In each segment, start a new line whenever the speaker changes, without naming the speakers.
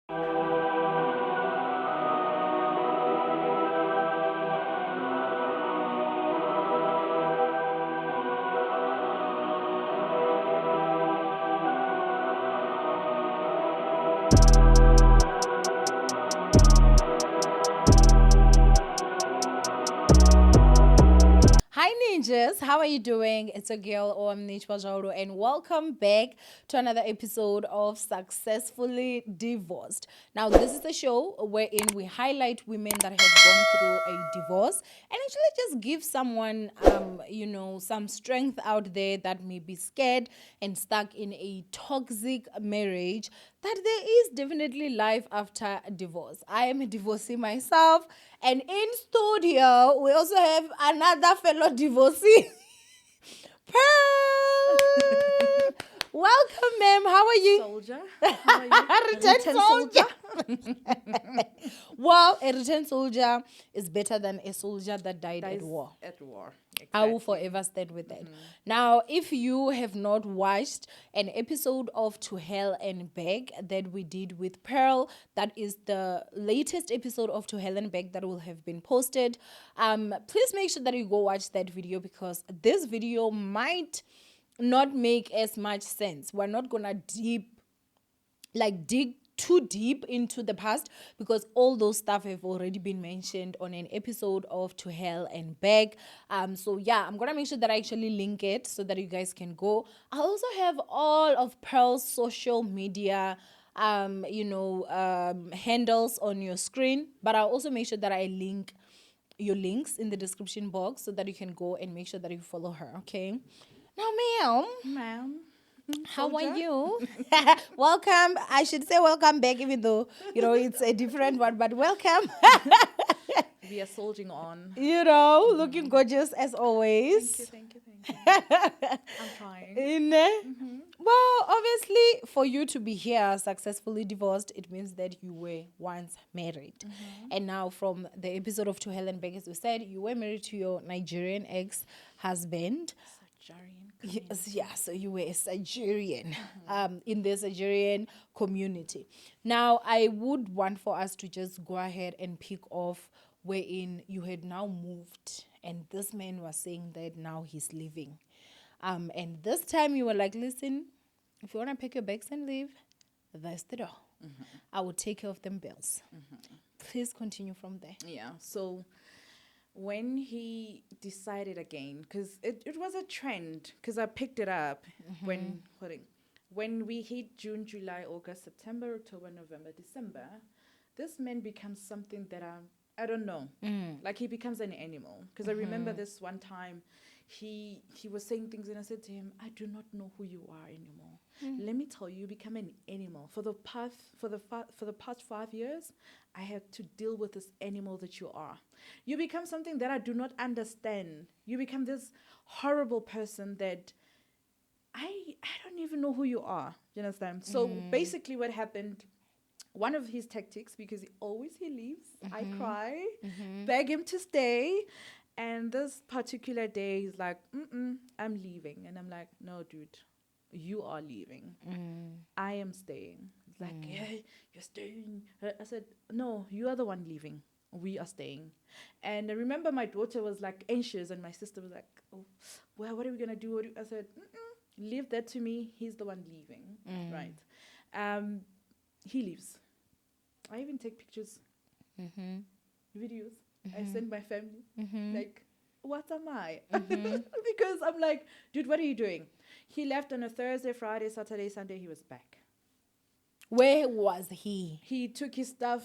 Hi ninjas, how are you doing? It's a girl Owamie, and welcome back to another episode of Successfully Divorced. Now, this is a show wherein we highlight women that have gone through a divorce and actually just give someone, some strength out there that may be scared and stuck in a toxic marriage. That there is definitely life after divorce. I am a divorcee myself, and in studio we also have another fellow divorcee. Pearl! Welcome, ma'am. How are you?
Soldier. How are you?
Return
Return
soldier. Well, a returned soldier is better than a soldier that died at
Dies
war.
At war.
I will forever stand with that. Now, if you have not watched an episode of To Hell and Back that we did with Pearl, that is the latest episode of To Hell and Back that will have been posted. Please make sure that you go watch that video, because this video might not make as much sense. We're not gonna dig too deep into the past, because all those stuff have already been mentioned on an episode of To Hell and Back. So yeah, I'm gonna make sure that I actually link it so that you guys can go. I also have all of Pearl's social media handles on your screen, but I'll also make sure that I link your links in the description box so that you can go and make sure that you follow her. Okay, now ma'am,
Ma'am.
how are
Soldier.
you? Welcome. I should say welcome back, even though, it's a different one, but welcome.
We are soldiering on.
Looking gorgeous as always.
Thank you. I'm trying.
Well, obviously, for you to be here successfully divorced, it means that you were once married. And now, from the episode of To Hell and Back, as we said, you were married to your Nigerian ex-husband.
Nigerian.
Yes, yeah, so you were a Nigerian in the Nigerian community. Now, I would want for us to just go ahead and pick off wherein you had now moved, and this man was saying that now he's leaving. And this time you were like, listen, if you want to pack your bags and leave, that's the door. I will take care of them bills. Please continue from there.
Yeah. So when he decided again, because it was a trend, because I picked it up when we hit June, July, August, September, October, November, December, this man becomes something that I don't know. Like, he becomes an animal. Because I remember this one time, he was saying things, and I said to him, I do not know who you are anymore. Let me tell you, you become an animal. For the past 5 years, I had to deal with this animal that you are. You become something that I do not understand. You become this horrible person that I don't even know who you are. You understand? So basically what happened, one of his tactics, because he leaves, I cry, beg him to stay. And this particular day, he's like, I'm leaving. And I'm like, no, dude, you are leaving. I am staying. He's like, yeah, you're staying. I said, no, you are the one leaving. We are staying. And I remember my daughter was like anxious, and my sister was like, oh, well, what are we going to do? I said, leave that to me. He's the one leaving. Right. He leaves. I even take pictures, videos. I send my family, like, what am I? Because I'm like, dude, what are you doing? He left on a Thursday, Friday, Saturday, Sunday. He was back.
Where was he?
He took his stuff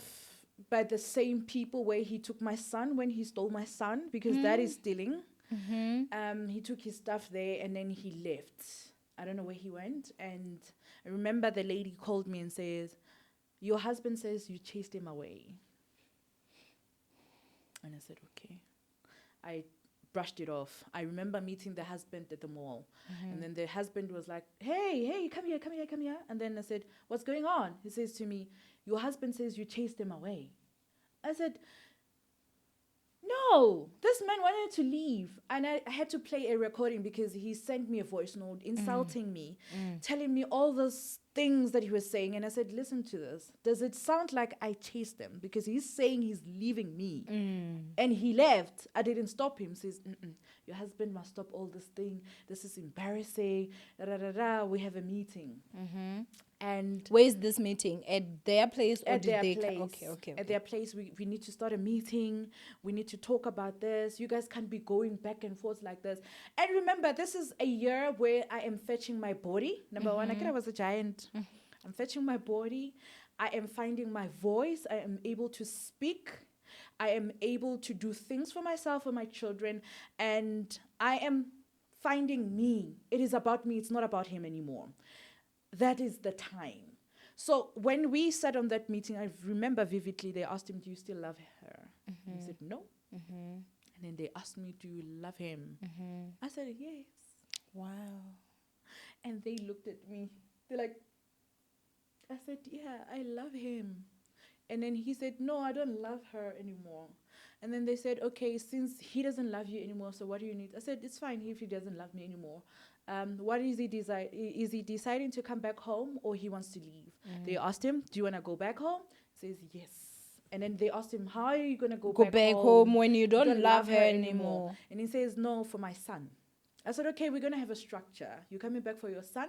by the same people where he took my son when he stole my son, because that is stealing. He took his stuff there, and then he left. I don't know where he went. And I remember the lady called me and says, your husband says you chased him away. And I said, okay. I brushed it off. I remember meeting the husband at the mall. And then the husband was like, hey, come here. And then I said, what's going on? He says to me, your husband says you chased him away. I said, No, this man wanted to leave. And I had to play a recording because he sent me a voice note insulting me, telling me all those things that he was saying. And I said, listen to this. Does it sound like I chased him? Because he's saying he's leaving me. And he left. I didn't stop him. Says, your husband must stop all this thing. This is embarrassing. Da, da, da, da. We have a meeting. And
Where's this meeting? At their place or
at
did
their
they
place.
Okay.
At their place, we need to start a meeting. We need to talk about this. You guys can't be going back and forth like this. And remember, this is a year where I am fetching my body. Number one, I was a giant. I'm fetching my body. I am finding my voice. I am able to speak. I am able to do things for myself and my children. And I am finding me. It is about me. It's not about him anymore. That is the time. So when we sat on that meeting, I remember vividly, they asked him, do you still love her? And he said, no. And then they asked me, do you love him? I said, yes.
Wow.
And they looked at me. They're like, I said, yeah, I love him. And then he said, no, I don't love her anymore. And then they said, okay, since he doesn't love you anymore, so what do you need? I said, it's fine if he doesn't love me anymore. What is he is he deciding to come back home or he wants to leave? They asked him, do you want to go back home? He says, yes. And then they asked him, how are you going to go
back home when you don't love her anymore?
And he says, no, for my son. I said, okay, we're going to have a structure. You coming back for your son?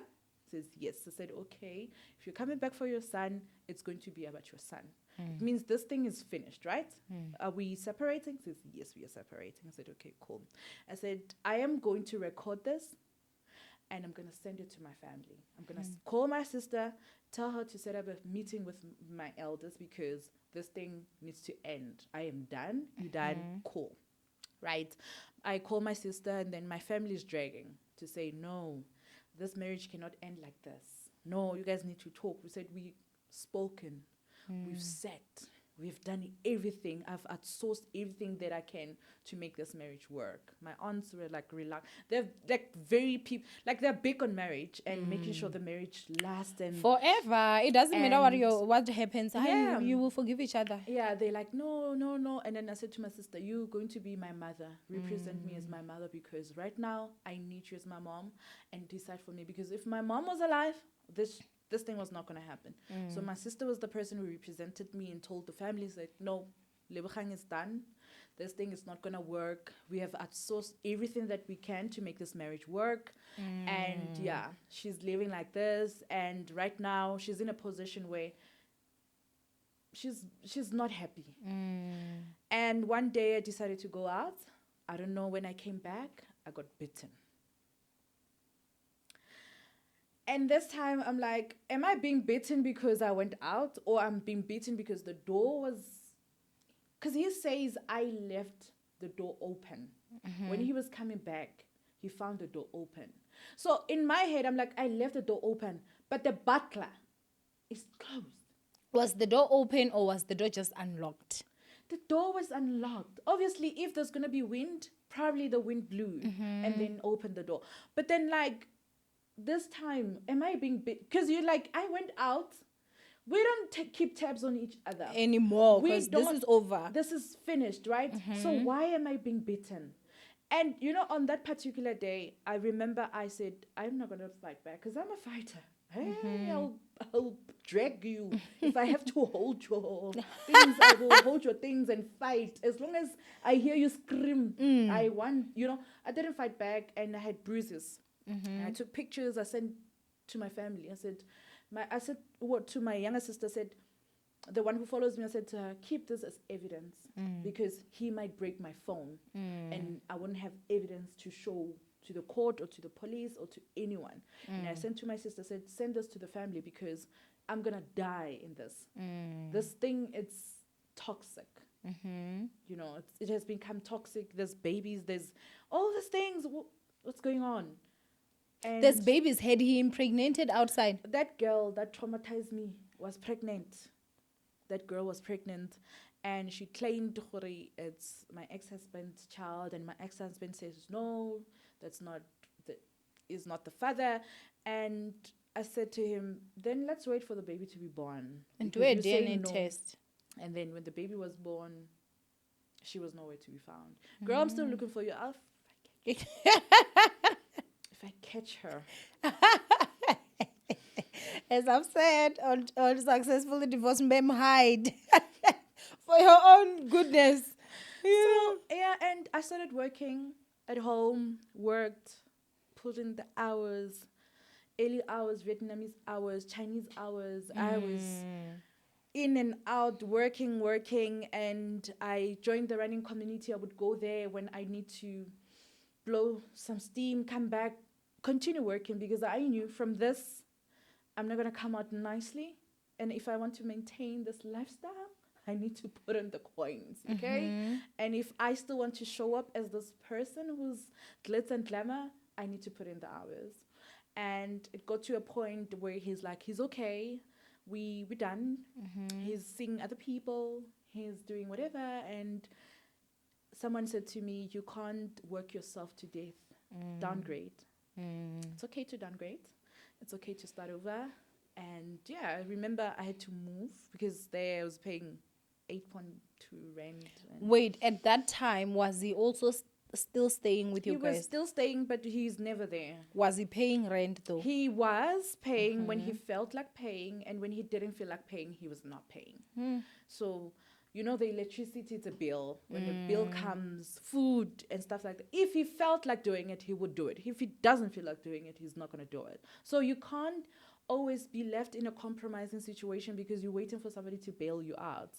He says, yes. I said, okay, if you're coming back for your son, it's going to be about your son. It means this thing is finished, right? Are we separating? He says, yes, we are separating. I said, okay, cool. I said, I am going to record this and I'm going to send it to my family. I'm going to call my sister, tell her to set up a meeting with my elders because this thing needs to end. I am done. You done. Cool. Right? I call my sister and then my family is dragging to say, no, this marriage cannot end like this. No, you guys need to talk. We said, we've spoken. We've sat. We've done everything. I've outsourced everything that I can to make this marriage work. My aunts were like relaxed. They're like they're big on marriage and making sure the marriage lasts and
forever. It doesn't matter what happens.
Yeah.
You will forgive each other.
Yeah, they're like, no, no, no. And then I said to my sister, you're going to be my mother. Represent me as my mother because right now I need you as my mom and decide for me. Because if my mom was alive, this thing was not going to happen. So my sister was the person who represented me and told the families that, no, Lebogang is done. This thing is not going to work. We have outsourced everything that we can to make this marriage work. And yeah, she's living like this. And right now she's in a position where she's not happy. And one day I decided to go out. I don't know, when I came back, I got bitten. And this time I'm like, am I being beaten because I went out or I'm being beaten because the door was... Because he says I left the door open. When he was coming back, he found the door open. So in my head, I'm like, I left the door open, but the butler is closed.
Was the door open or was the door just unlocked?
The door was unlocked. Obviously, if there's going to be wind, probably the wind blew and then opened the door. But then like, this time, am I being bit? Because you're like, I went out. We don't keep tabs on each other
anymore because this is over.
This is finished, right? So why am I being bitten? And, you know, on that particular day, I remember I said, I'm not going to fight back because I'm a fighter. Hey, I'll drag you. If I have to hold your things, I will hold your things and fight. As long as I hear you scream, I want, you know, I didn't fight back and I had bruises. And I took pictures. I sent to my family. I said to my younger sister, said, the one who follows me, I said to her, keep this as evidence because he might break my phone and I wouldn't have evidence to show to the court or to the police or to anyone. And I sent to my sister, said, send this to the family because I'm going to die in this. This thing, it's toxic. You know, it has become toxic. There's babies. There's all these things. What's going on? And
there's babies. Had he impregnated outside?
That girl that traumatized me was pregnant. That girl was pregnant. And she claimed it's my ex-husband's child. And my ex-husband says, no, is not the father. And I said to him, then let's wait for the baby to be born.
And do a DNA test.
And then when the baby was born, She was nowhere to be found. Girl, I'm still looking for you. If I catch her.
As I've said, on Successfully Divorced, mem hide for your own goodness.
So, yeah, and I started working at home, worked, put in the hours, early hours, Vietnamese hours, Chinese hours. I was in and out, working, and I joined the running community. I would go there when I need to blow some steam, come back, continue working, because I knew from this, I'm not going to come out nicely. And if I want to maintain this lifestyle, I need to put in the coins, okay? And if I still want to show up as this person who's glitz and glamour, I need to put in the hours. And it got to a point where he's like, he's okay, we're done. He's seeing other people, he's doing whatever. And someone said to me, you can't work yourself to death. Downgrade. It's okay to downgrade. It's okay to start over. And yeah, I remember I had to move because there I was paying 8.2 rent.
Wait, at that time, was he also still staying with you
He
guys?
was still staying, but he's never there.
Was he paying rent though?
He was paying when he felt like paying, and when he didn't feel like paying, he was not paying. So, you know, the electricity, it's a bill. When the bill comes, food and stuff like that. If he felt like doing it, he would do it. If he doesn't feel like doing it, he's not going to do it. So you can't always be left in a compromising situation because you're waiting for somebody to bail you out.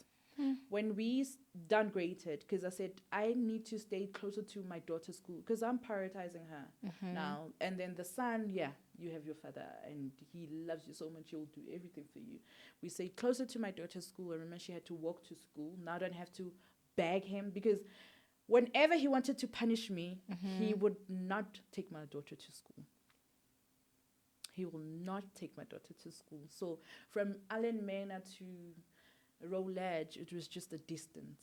When we downgraded, because I said, I need to stay closer to my daughter's school because I'm prioritizing her now. And then the son, yeah, you have your father and he loves you so much, he'll do everything for you. We say closer to my daughter's school. I remember she had to walk to school. Now I don't have to beg him because whenever he wanted to punish me, he would not take my daughter to school. He will not take my daughter to school. So from Allen Manor to Rowledge, it was just a distance.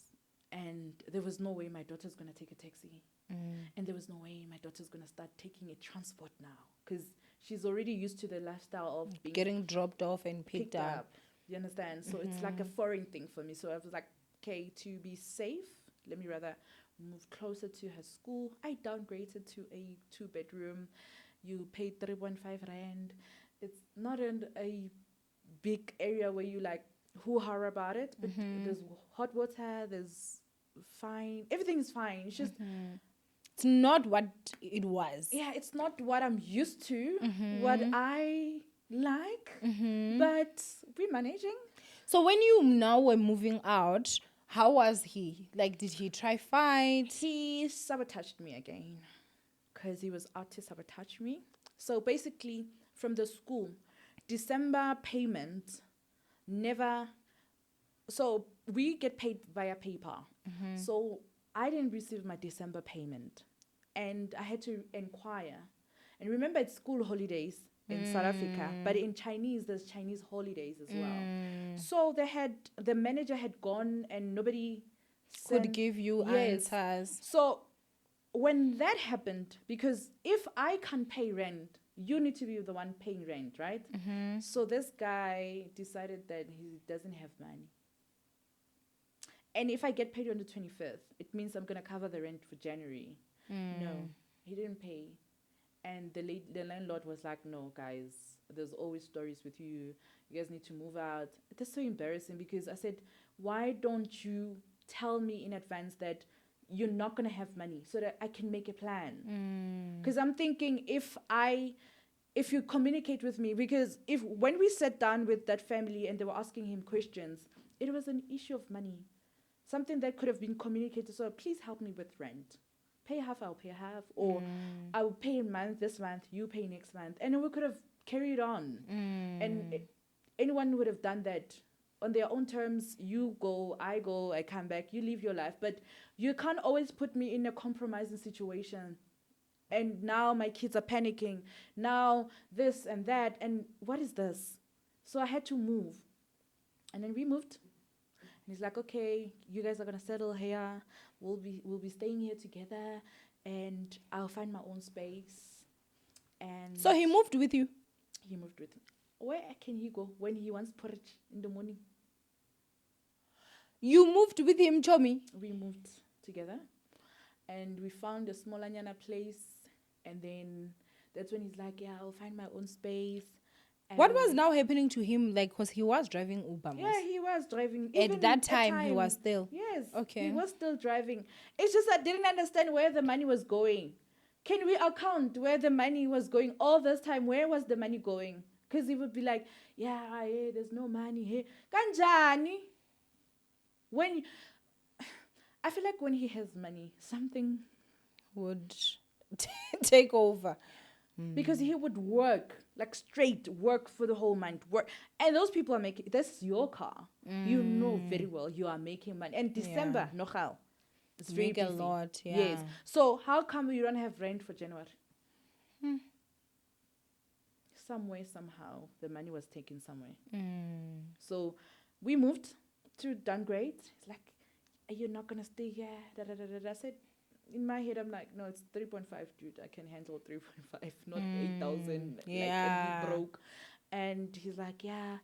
And there was no way my daughter's going to take a taxi. And there was no way my daughter's going to start taking a transport now. Because she's already used to the lifestyle of being
Getting dropped off and picked up.
You understand? So it's like a foreign thing for me. So I was like, okay, to be safe, let me rather move closer to her school. I downgraded to a 2-bedroom. You pay 3.5 rand. It's not in a big area where you like hoo-ha about it, but there's hot water, there's fine, everything's fine. It's just
it's not what it was.
Yeah, it's not what I'm used to, what I like, but we're managing.
So when you now were moving out, how was he? Like, did he try fight?
He sabotaged me again because he was out to sabotage me. So basically, from the school, December payment never. So we get paid via PayPal. So I didn't receive my December payment, and I had to inquire. And remember, it's school holidays in South Africa, but in Chinese, there's Chinese holidays as well. So the manager had gone, and nobody
Could give you answers.
So when that happened, because if I can't pay rent, you need to be the one paying rent, right? So this guy decided that he doesn't have money. And if I get paid on the 25th, it means I'm going to cover the rent for January. No, he didn't pay. And the landlord was like, no, guys, there's always stories with you. You guys need to move out. That's so embarrassing because I said, why don't you tell me in advance that you're not going to have money so that I can make a plan? Because I'm thinking if you communicate with me, because when we sat down with that family and they were asking him questions, it was an issue of money. Something that could have been communicated. So please help me with rent. Pay half, I'll pay half. Or I will pay this month, you pay next month. And we could have carried on. And anyone would have done that on their own terms. You go, I come back, you live your life. But you can't always put me in a compromising situation. And now my kids are panicking. Now this and that. And what is this? So I had to move. And then we moved. And he's like, okay, you guys are going to settle here. We'll be staying here together. And I'll find my own space. And
So he moved with you?
He moved with me. Where can he go when he wants porridge in the morning?
You moved with him, Chomi?
We moved. together. And we found a small anyana place. And then that's when he's like, yeah, I'll find my own space.
What was
And
now happening to him? Like, because he was driving Uber.
yeah, he was driving.
At that time, he was still.
Yes.
Okay.
He was still driving. It's just I didn't understand where the money was going. Can we account where the money was going all this time? Where was the money going? Because he would be like, yeah, there's no money here. Kanjani. When I feel like when he has money, something
Would take over.
because he would work like straight work for the whole month work, and those people are making, this is your car, you know very well you are making money, and December no how it's very
Make a
busy.
lot, yeah.
Yes, so how come you don't have rent for January? Somewhere somehow the money was taken somewhere. So we moved to Downgrade. It's like, are you not gonna stay here? Da, da, da, da, da. I said, in my head, I'm like, no, it's 3.5, dude. I can handle 3.5, not 8,000.
Yeah.
Like, and we broke. And he's like, yeah,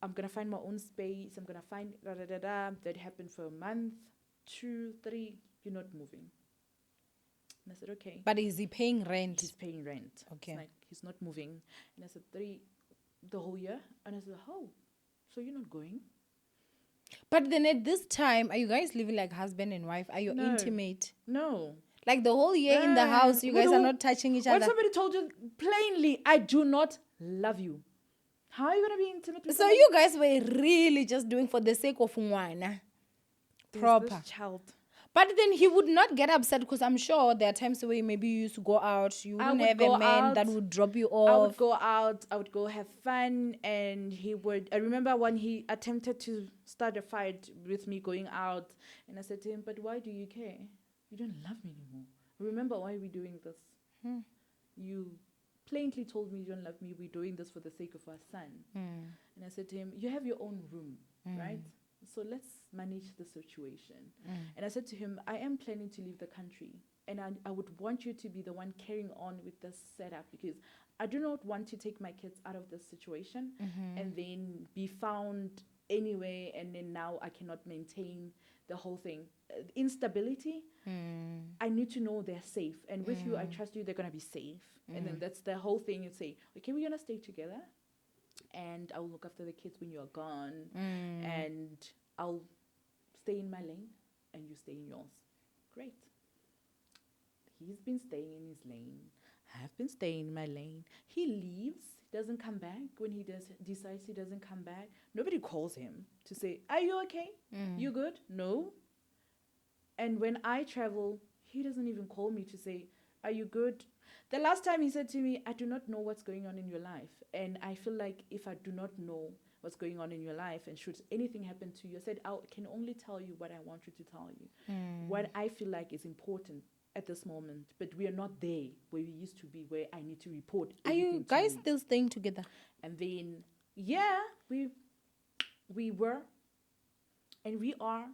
I'm gonna find my own space. I'm gonna find da da da da. That happened for a month, 2, 3. You're not moving. And I said, okay.
But is he paying rent?
He's paying rent.
Okay.
It's like he's not moving. And I said, 3, the whole year. And I said, oh, so you're not going?
But then at this time, are you guys living like husband and wife? Are you
No.
intimate?
No.
Like the whole year in the house, you guys are not touching each
When
other.
somebody told you plainly, I do not love you, how are you going to be intimate with
So
somebody?
you guys were really just doing for the sake of Ngwana.
There's
Proper.
this child.
But then he would not get upset because I'm sure there are times where maybe you used to go out, you
I
wouldn't
would
have
go
a man
out.
that would drop you
I
off.
would go out, I would go have fun, and he would. I remember when he attempted to start a fight with me going out, and I said to him, but why do you care? You don't love me anymore. Remember why we're doing this? You plainly told me you don't love me, we're doing this for the sake of our son. And I said to him, you have your own room, right? So let's manage the situation. And I said to him, I am planning to leave the country, and I would want you to be the one carrying on with this setup, because I do not want to take my kids out of this situation and then be found anyway, and then now I cannot maintain the whole thing. Instability, I need to know they're safe. And with you, I trust you, they're going to be safe. And then that's the whole thing. You say, okay, we're going to stay together, and I'll look after the kids when you're gone, and I'll stay in my lane, and you stay in yours. Great. He's been staying in his lane. I've been staying in my lane. He leaves, doesn't come back. When he decides he doesn't come back, nobody calls him to say, are you okay? You good? No. And when I travel, he doesn't even call me to say, are you good? The last time he said to me, I do not know what's going on in your life. And I feel like if I do not know what's going on in your life, and should anything happen to you, I said, I can only tell you what I want you to tell you. What I feel like is important at this moment. But we are not there where we used to be, where I need to report
Are
everything
you
to
guys still staying together?
And then, yeah, we were, and we are.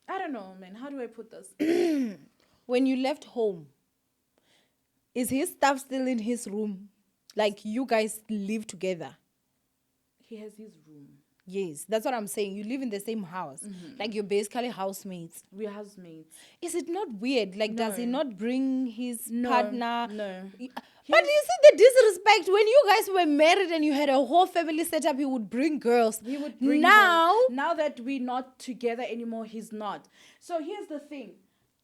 I don't know, man. How do I put this?
When you left home, is his stuff still in his room? Like you guys live together?
He has his room.
Yes, that's what I'm saying. You live in the same house. Like you're basically housemates.
We're housemates.
Is it not weird? Like, does he
No.
not bring his
No,
partner?
no.
But you see the disrespect. When you guys were married and you had a whole family set up, he would bring girls.
He would bring
now.
her. Now that we're not together anymore, he's not. So here's the thing.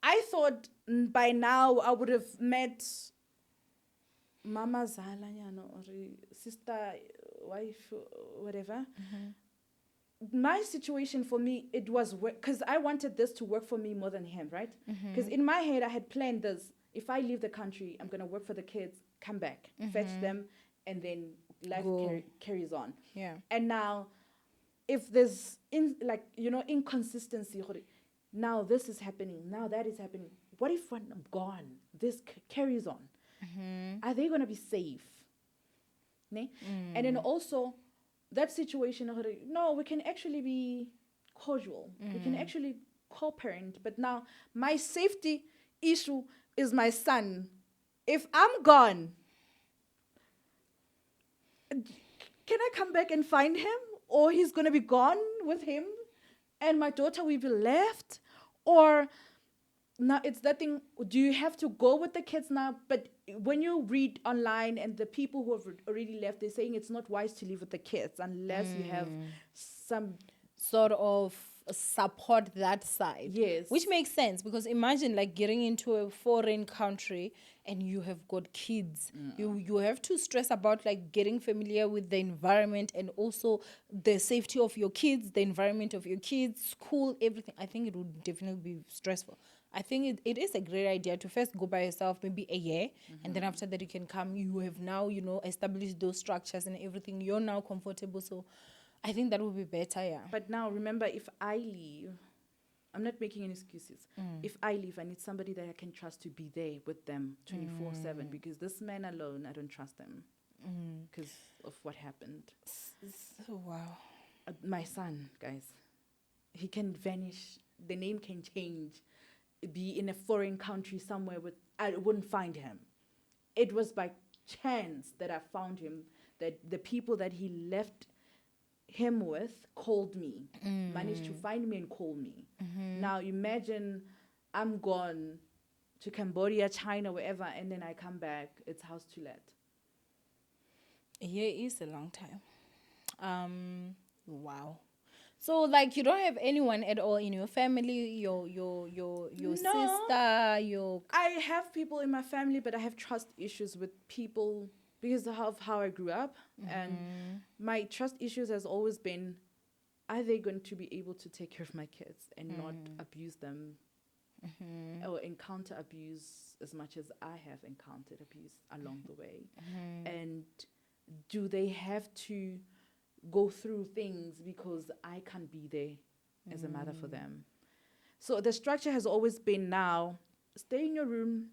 I thought by now I would have met Mama Zalanyano or sister, wife, whatever. My situation for me, it was because I wanted this to work for me more than him, right? Because in my head, I had planned this. If I leave the country, I'm going to work for the kids, come back, fetch them, and then life carries on.
Yeah.
And now, if there's inconsistency, now this is happening, now that is happening. What if when I'm gone, this carries on? Are they going to be safe? Ne? And then also, that situation, no, we can actually be cordial. We can actually co-parent. But now, my safety issue is my son. If I'm gone, can I come back and find him? Or he's going to be gone with him? And my daughter will be left? Or now it's that thing, do you have to go with the kids now? But when you read online and the people who have already left, they're saying it's not wise to live with the kids unless you have some,
sort of support that side.
yes.
Which makes sense, because imagine like getting into a foreign country and you have got kids. You have to stress about like getting familiar with the environment and also the safety of your kids, the environment of your kids, school, everything. I think it would definitely be stressful. I think it is a great idea to first go by yourself, maybe a year, and then after that you can come. You have now, established those structures and everything. You're now comfortable, so I think that would be better, yeah.
But now remember, if I leave, I'm not making any excuses. If I leave, I need somebody that I can trust to be there with them 24/7, because this man alone, I don't trust him because of what happened.
Wow.
My son, guys, he can vanish. The name can change. Be in a foreign country somewhere I wouldn't find him. It was by chance that I found him, that the people that he left him with called me, managed to find me and call me. Now imagine I'm gone to Cambodia, China, wherever, and then I come back, it's house to let.
A year is a long time. Wow. So like you don't have anyone at all in your family, your
No.
sister, your
I have people in my family, but I have trust issues with people because of how I grew up. And my trust issues has always been, are they going to be able to take care of my kids and not abuse them or encounter abuse as much as I have encountered abuse along the way? And do they have to go through things because I can't be there as a mother for them? So the structure has always been, now, stay in your room,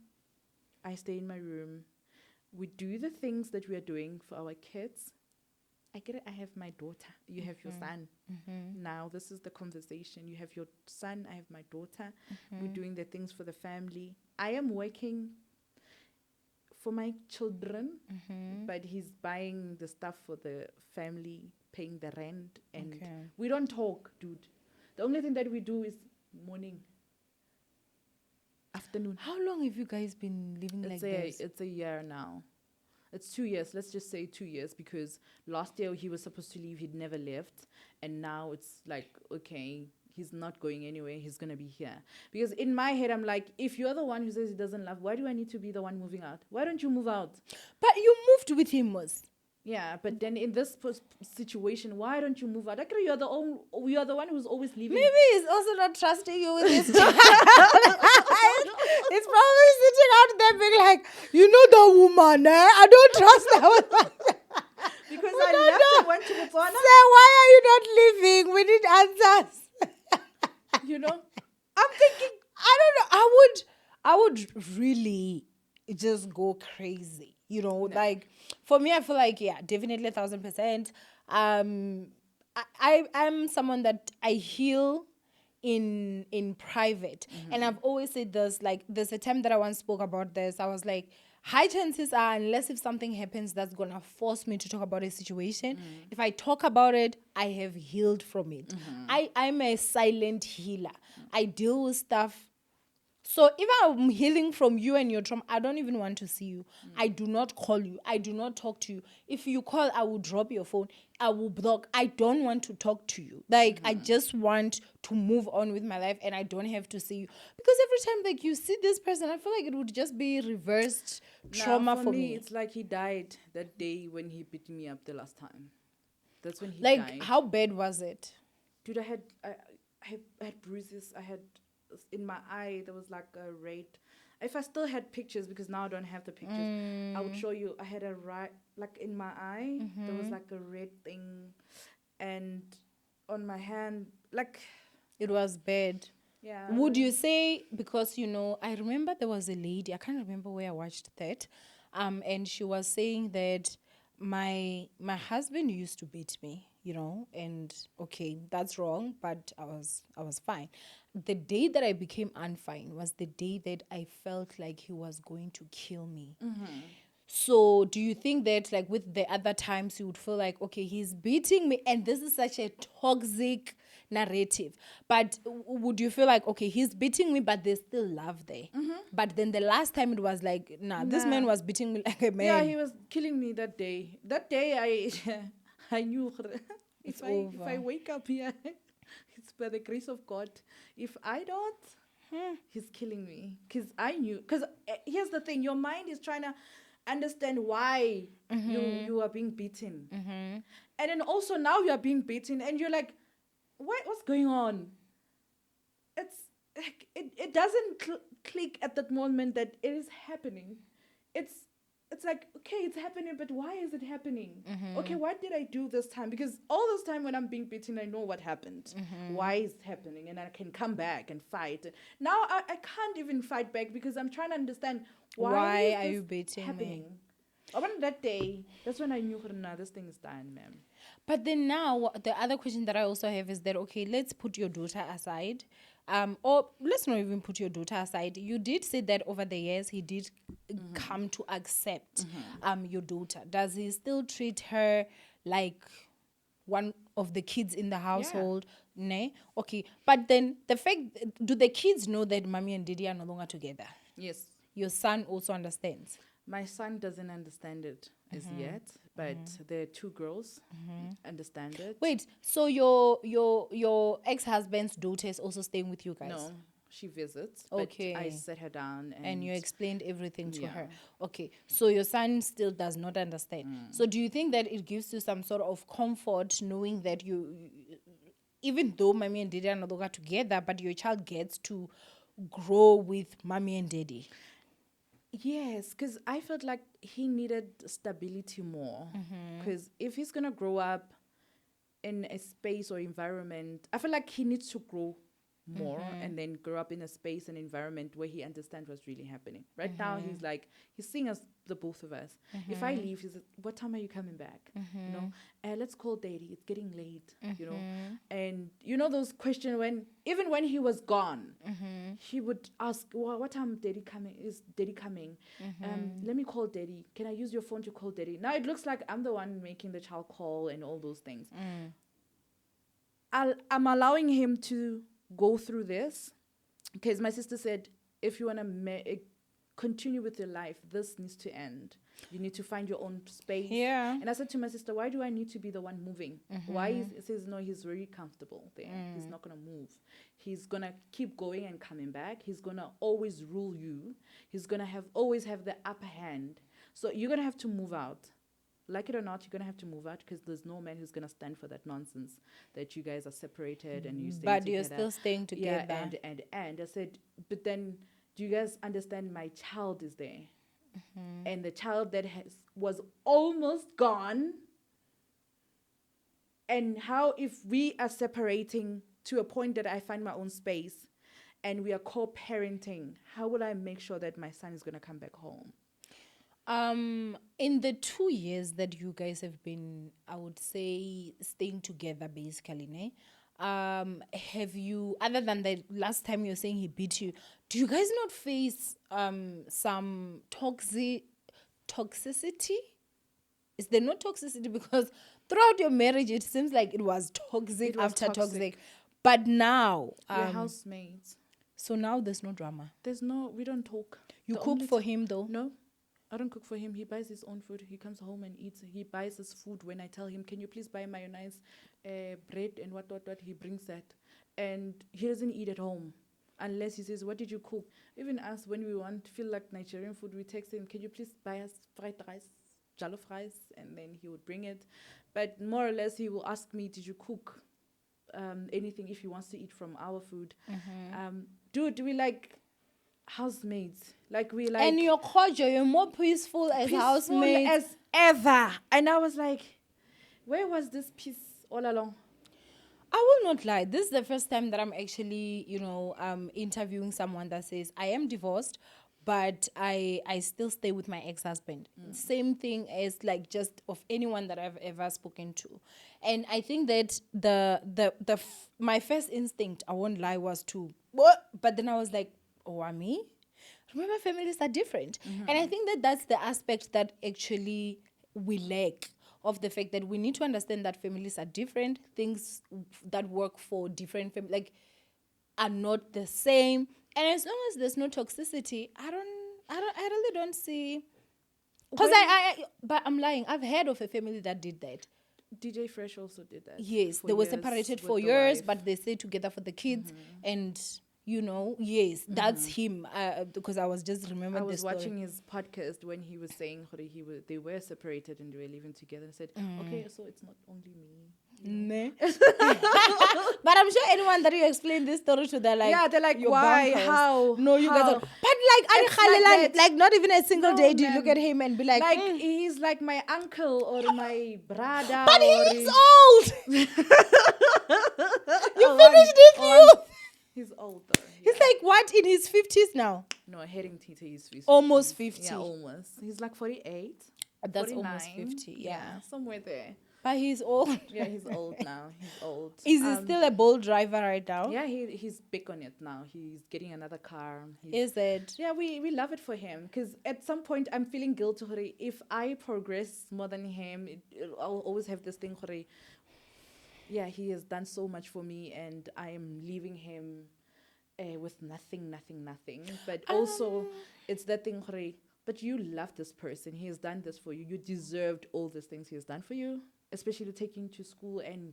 I stay in my room. We do the things that we are doing for our kids. I get it. I have my daughter. You have your son. Now, this is the conversation. You have your son. I have my daughter. We're doing the things for the family. I am working for my children, but he's buying the stuff for the family, paying the rent, and we don't talk, dude. The only thing that we do is morning, afternoon.
How long have you guys been living like this?
It's a year now. It's 2 years. Let's just say 2 years, because last year he was supposed to leave. He'd never left. And now it's like, okay, he's not going anywhere. He's going to be here. Because in my head, I'm like, if you're the one who says he doesn't love, why do I need to be the one moving out? Why don't you move out?
But you moved with him, Mus.
Yeah, but then in this situation, why don't you move out? Actually, you're the one who's always leaving.
Maybe he's also not trusting you with his child. It's probably sitting out there being like, the woman, I don't trust that woman.
Because I left and went to Botswana.
Say, why are you not leaving? We need answers.
I'm thinking,
I don't know. I would really just go crazy. Like for me, I feel like, yeah, definitely 1,000%. I'm someone that I heal in private, and I've always said this. Like, there's a time that I once spoke about this. I was like, high chances are, unless if something happens that's gonna force me to talk about a situation, if I talk about it, I have healed from it. I'm a silent healer. I deal with stuff. So if I'm healing from you and your trauma, I don't even want to see you. I do not call you. I do not talk to you. If you call, I will drop your phone. I will block. I don't want to talk to you. Like, I just want to move on with my life, and I don't have to see you. Because every time, like, you see this person, I feel like it would just be reversed trauma for me.
It's like he died that day when he beat me up the last time. That's when he
died.
Like,
how bad was it?
Dude, I had bruises. I had... in my eye there was like a red. If I still had pictures, because now I don't have the pictures, I would show you. I had like in my eye there was like a red thing, and on my hand, like,
it was bad.
Yeah.
Would you say, because I remember there was a lady, I can't remember where I watched that, and she was saying that my husband used to beat me, and okay, that's wrong, but I was fine. The day that I became unfine was the day that I felt like he was going to kill me. So do you think that, like, with the other times you would feel like, okay, he's beating me, and this is such a toxic narrative. But would you feel like, okay, he's beating me, but there's still love there? But then the last time it was like, this man was beating me like a man.
Yeah, he was killing me that day. That day, I knew
It's
if I
over.
wake up here, it's by the grace of God. If I don't, he's killing me. Because I knew. Because here's the thing: your mind is trying to understand why you are being beaten, and then also now you are being beaten, and you're like, what's going on? It's like it doesn't click at that moment that it is happening. It's like, okay, it's happening, but why is it happening? Okay, what did I do this time? Because all this time when I'm being beaten, I know what happened. Why is it happening? And I can come back and fight. Now I can't even fight back because I'm trying to understand why
Why
is
are
this
you beating me?
happening? On that day, that's when I knew, nah, this thing is done, ma'am.
But then now, the other question that I also have is that, okay, let's put your daughter aside. Or let's not even put your daughter aside. You did say that over the years he did come to accept your daughter. Does he still treat her like one of the kids in the household? Nay? Okay. But then the fact, do the kids know that mommy and daddy are no longer together?
Yes.
Your son also understands.
My son doesn't understand it as yet, but the two girls understand it.
Wait, so your ex-husband's daughter is also staying with you guys?
No, she visits.
Okay.
But I set her down
And you explained everything to
Yeah.
her. Okay. So your son still does not understand. So do you think that it gives you some sort of comfort knowing that even though mommy and daddy are no longer together, but your child gets to grow with mommy and daddy?
Yes, because I felt like he needed stability more. Because if he's going to grow up in a space or environment, I feel like he needs to grow more and then grow up in a space and environment where he understands what's really happening. Right now, he's seeing us, the both of us. If I leave, he's like, what time are you coming back? You know, let's call daddy. It's getting late, you know. And you know those questions even when he was gone, he would ask, what time daddy coming? Is daddy coming? Let me call daddy. Can I use your phone to call daddy? Now it looks like I'm the one making the child call and all those things. I'm allowing him to go through this because my sister said, if you want to continue with your life, this needs to end. You need to find your own space.
Yeah.
And I said to my sister, why do I need to be the one moving? Why he says no, he's very comfortable there. He's not gonna move. He's gonna keep going and coming back. He's gonna always rule you. He's gonna always have the upper hand. So you're gonna have to move out. Like it or not, you're going to have to move out because there's no man who's going to stand for that nonsense that you guys are separated and you stay together.
But you're still staying together.
Yeah, and I said, but then do you guys understand my child is there? And the child that was almost gone. And how if we are separating to a point that I find my own space and we are co-parenting, how will I make sure that my son is going to come back home?
In the 2 years that you guys have been, I would say, staying together basically, ne? Have you, other than the last time you were saying he beat you, do you guys not face some toxicity? Is there no toxicity? Because throughout your marriage, it seems like it was toxic after toxic. But now,
we're housemates.
So now there's no drama.
We don't talk.
You cook for him though?
No. I don't cook for him. He buys his own food. He comes home and eats. He buys his food when I tell him, can you please buy mayonnaise, bread and what. He brings that. And he doesn't eat at home unless he says, what did you cook? Even us, when we feel like Nigerian food, we text him, can you please buy us fried rice, jollof rice? And then he would bring it. But more or less, he will ask me, did you cook anything if he wants to eat from our food? Dude, we like housemates. And
you're cordial, you're more peaceful as housemates
as ever. And I was like, where was this peace all along?
I will not lie. This is the first time that I'm actually, interviewing someone that says, I am divorced, but I still stay with my ex-husband. Same thing as just of anyone that I've ever spoken to. And I think that my first instinct, I won't lie, was to, what? But then I was like, Owamie? Remember, families are different. And I think that that's the aspect that actually we lack. of the fact that we need to understand that families are different. Things that work for different families, like, are not the same. And as long as there's no toxicity, I really don't see. Because but I'm lying. I've heard of a family that did that.
DJ Fresh also did that.
Yes,
For
they were
years
separated for
with the
years,
wife.
but they stayed together for the kids. And, yes, that's him. Because I was just
I
remembered the
was
story.
watching his podcast when he was saying how they were separated and they were living together. I said, okay, so it's not only me.
Nah. But I'm sure anyone that you explain this story to, they're like,
Yeah, they're like,
"Your
why?
bunkers."
How?
No, you guys
How?
are. But like,
It's like that.
like not even a single
No,
day do you look
man.
at him and be like,
Like
"Mm."
he's like my uncle or my brother.
But
or
he's old. You
Oh,
finished it, you.
He's old though.
He's
yeah.
like what, in his 50s now?
No, heading to his 50s.
Almost 50.
Yeah, almost. He's like 48.
That's almost
49.
50. Yeah.
Somewhere there.
But he's old.
Yeah, he's old now. He's old.
Is he still a bold driver right now?
Yeah, he's big on it now. He's getting another car. He's,
Is it?
yeah, we love it for him because at some point I'm feeling guilty. Hore, if I progress more than him, I'll always have this thing. Hore, yeah, he has done so much for me, and I am leaving him with nothing. But also, it's that thing. Hore, but you love this person. He has done this for you. You deserved all these things he has done for you, especially taking you to school and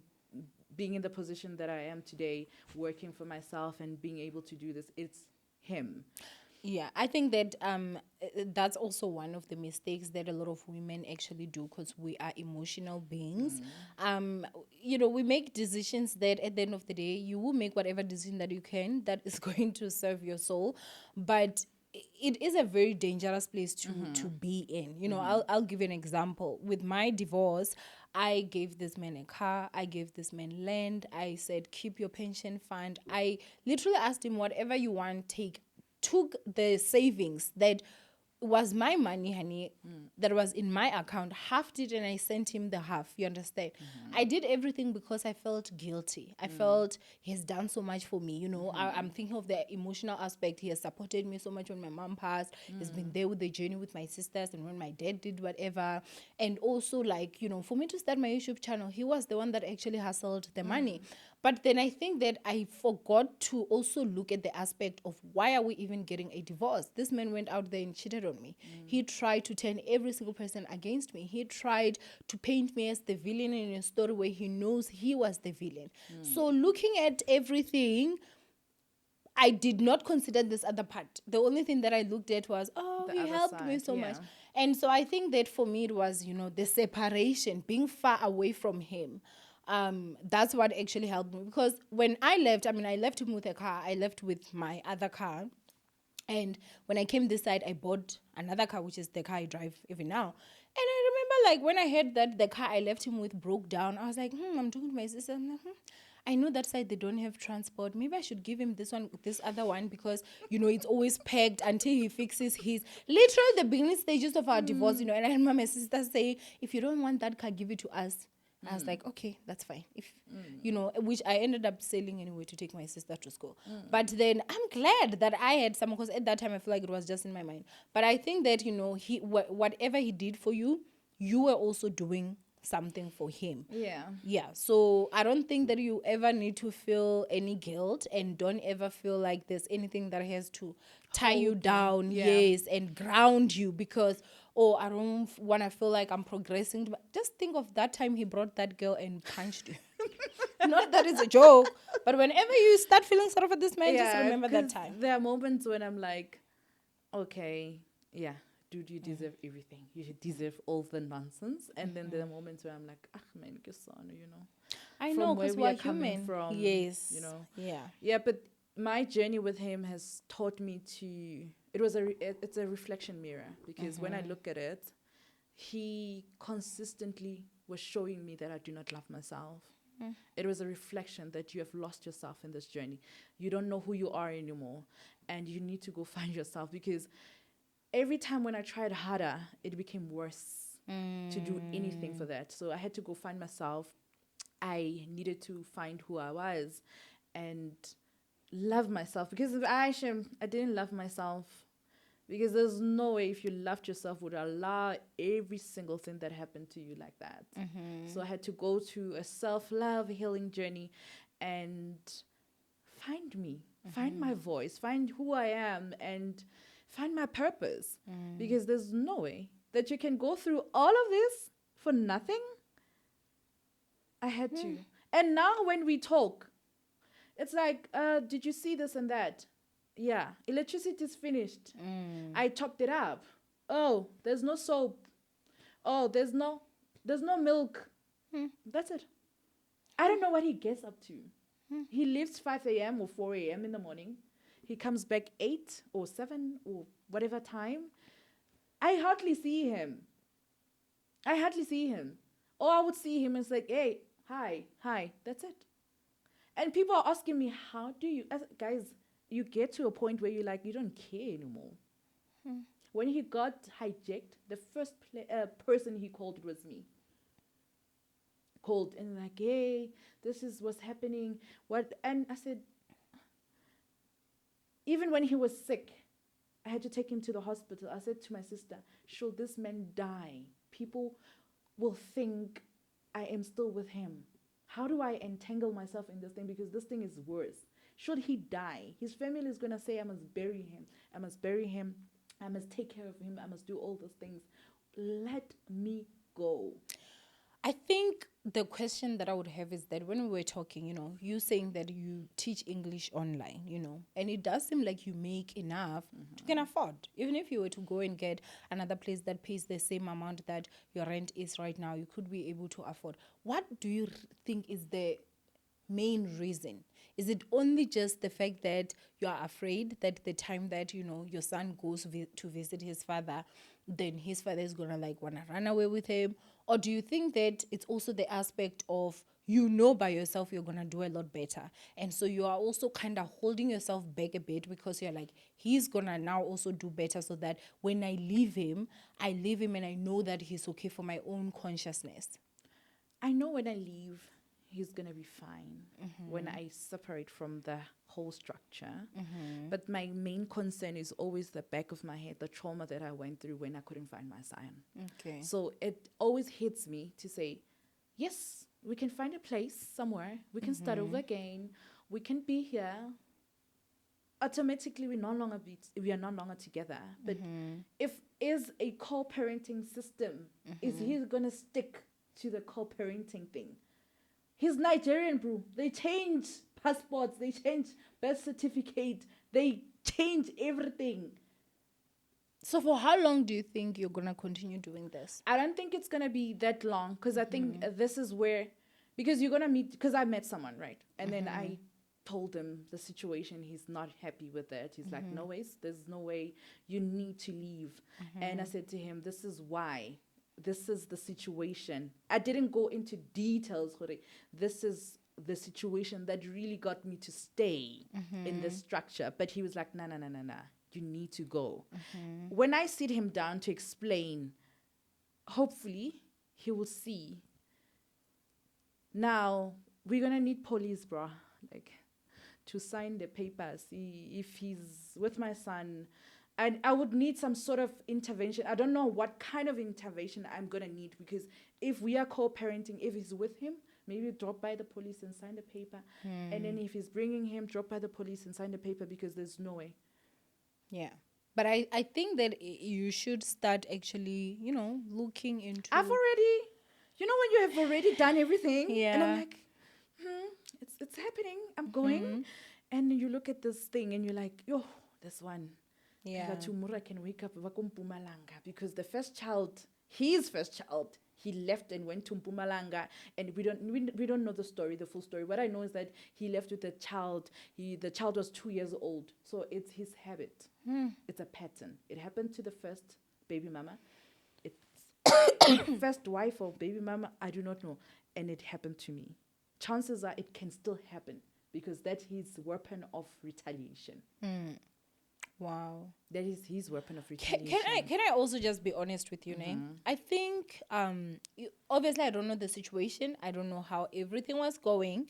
being in the position that I am today, working for myself and being able to do this. It's him.
Yeah, I think that that's also one of the mistakes that a lot of women actually do, because we are emotional beings. We make decisions that at the end of the day, you will make whatever decision that you can that is going to serve your soul, but it is a very dangerous place to be in. I'll give you an example. With my divorce, I gave this man a car, I gave this man land, I said, keep your pension fund. I literally asked him, whatever you want, take. Took the savings that was my money, honey, that was in my account, halved it, and I sent him the half. You understand? I did everything because I felt guilty. I felt he has done so much for me. I'm thinking of the emotional aspect. He has supported me so much when my mom passed. He's been there with the journey with my sisters and when my dad did whatever. And also, like, for me to start my YouTube channel, he was the one that actually hustled the money. But then I think that I forgot to also look at the aspect of, why are we even getting a divorce? This man went out there and cheated on me. He tried to turn every single person against me. He tried to paint me as the villain in a story where he knows he was the villain. So looking at everything, I did not consider this other part. The only thing that I looked at was, he helped me so much. And so I think that for me, it was, the separation, being far away from him. That's what actually helped me, because when I left, I left him with a car. I left with my other car. And when I came this side, I bought another car, which is the car I drive even now. And I remember, like, when I heard that the car I left him with broke down, I was like, I'm talking to my sister. I'm like, I know that side they don't have transport. Maybe I should give him this other one, because, it's always pegged until he fixes his. Literally the beginning stages of our divorce, and I remember my sister saying, if you don't want that car, give it to us. I was like, okay, that's fine. If which I ended up selling anyway to take my sister to school. But then I'm glad that I had someone, because at that time I feel like it was just in my mind. But I think that, he whatever he did for you, you were also doing something for him. Yeah. So I don't think that you ever need to feel any guilt, and don't ever feel like there's anything that has to tie you down, yes, and ground you, because I don't want to feel like I'm progressing. But just think of that time he brought that girl and punched you. Not that it's a joke, but whenever you start feeling sorry for this man, just remember that time.
There are moments when I'm like, okay, dude, you deserve everything. You deserve all the nonsense. And then there are moments where I'm like, man,
I know, because we're
human. From,
yes.
Yeah, but my journey with him has taught me to. It's a reflection mirror, because when I look at it, he consistently was showing me that I do not love myself. It was a reflection that you have lost yourself in this journey. You don't know who you are anymore, and you need to go find yourself, because every time when I tried harder, it became worse to do anything for that. So I had to go find myself. I needed to find who I was and love myself, because if I didn't love myself, Because there's no way if you loved yourself would allow every single thing that happened to you like that. So I had to go to a self-love healing journey and find me, find my voice, find who I am, and find my purpose. Because there's no way that you can go through all of this for nothing. I had to. And now when we talk, it's like, did you see this and that? Yeah, electricity is finished. I topped it up. Oh, there's no soap. Oh, there's no milk. That's it. I don't know what he gets up to. He leaves 5 a.m. or 4 a.m. in the morning. He comes back 8 or 7 or whatever time. I hardly see him. Or I would see him and say, hey, hi. That's it. And people are asking me, how do you, guys, you get to a point where you're like, you don't care anymore. When he got hijacked, the first person he called was me. Called and like, hey, this is what's happening. What? And I said, even when he was sick, I had to take him to the hospital. I said to my sister, should this man die, people will think I am still with him. How do I entangle myself in this thing? Because this thing is worse. Should he die, his family is going to say, I must bury him. I must take care of him. I must do all those things. Let me go.
I think the question that I would have is that when we were talking, you saying that you teach English online, and it does seem like you make enough to can afford. Even if you were to go and get another place that pays the same amount that your rent is right now, you could be able to afford. What do you think is the main reason? Is it only just the fact that you are afraid that the time that your son goes to visit his father, then his father is gonna wanna run away with him? Or do you think that it's also the aspect of by yourself you're gonna do a lot better, and so you are also kind of holding yourself back a bit because you're like, he's gonna now also do better, so that when I leave him and I know that he's okay for my own consciousness?
I know when I leave, he's going to be fine when I separate from the whole structure. But my main concern is always the back of my head, the trauma that I went through when I couldn't find my son.
Okay.
So it always hits me to say, yes, we can find a place somewhere. We can start over again. We can be here. Automatically, we are no longer together. But if is a co-parenting system, is he going to stick to the co-parenting thing? He's Nigerian, bro. They change passports. They change birth certificate. They change everything.
So for how long do you think you're going to continue doing this?
I don't think it's going to be that long, because I think this is where, because you're going to meet, because I met someone, right? And then I told him the situation. He's not happy with it. He's like, no ways. There's no way. You need to leave. And I said to him, this is why. This is the situation. I didn't go into details. This is the situation that really got me to stay in this structure. But he was like, nah. You need to go. When I sit him down to explain, hopefully he will see. Now, we're going to need police, bro. To sign the papers. If he's with my son, and I would need some sort of intervention. I don't know what kind of intervention I'm going to need, because if we are co-parenting, if he's with him, maybe drop by the police and sign the paper. And then if he's bringing him, drop by the police and sign the paper, because there's no way.
Yeah. But I think that you should start actually, looking into...
I've already, when you have already done everything.
Yeah.
And I'm like, it's happening. I'm going. And you look at this thing and you're like, yo, this one.
Yeah.
Tomorrow I can wake up because the first child, his first child, he left and went to Mpumalanga, and we don't know the full story. What I know is that he left with a child. The child was 2 years old, so it's his habit. It's a pattern. It happened to the first baby mama. It's first wife or baby mama. I do not know, and it happened to me. Chances are it can still happen, because that's his weapon of retaliation.
Wow.
That is his weapon of retaliation.
Can I also just be honest with you, Nay? I think obviously I don't know the situation. I don't know how everything was going.